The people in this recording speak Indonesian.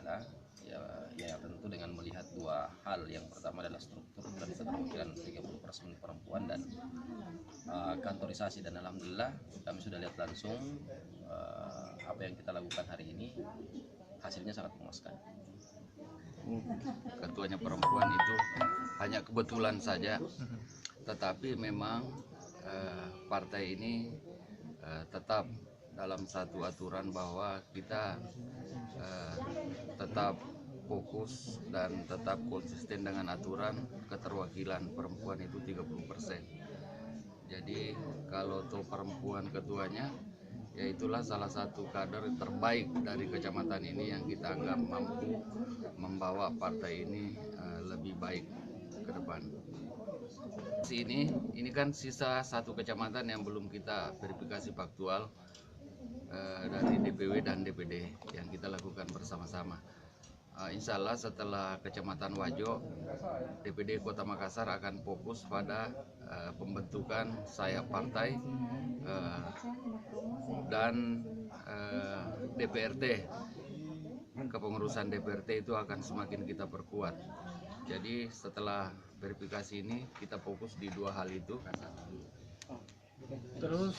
kita ya tentu dengan melihat dua hal. Yang pertama adalah struktur dan keterwakilan 30% perempuan dan kantorisasi, dan alhamdulillah kami sudah lihat langsung apa yang kita lakukan hari ini hasilnya sangat memuaskan. Ketuanya perempuan itu hanya kebetulan saja, tetapi memang partai ini tetap dalam satu aturan bahwa kita tetap fokus dan tetap konsisten dengan aturan keterwakilan perempuan itu 30%. Jadi kalau tuh perempuan ketuanya, yaitulah salah satu kader terbaik dari kecamatan ini yang kita anggap mampu membawa partai ini lebih baik ke depan. Ini kan sisa satu kecamatan yang belum kita verifikasi faktual dari DPW dan DPD yang kita lakukan bersama-sama. Insya Allah setelah Kecamatan Wajo, DPD Kota Makassar akan fokus pada pembentukan sayap partai dan DPRT. Kepengurusan DPRT itu akan semakin kita perkuat. Jadi setelah verifikasi ini kita fokus di dua hal itu. Terus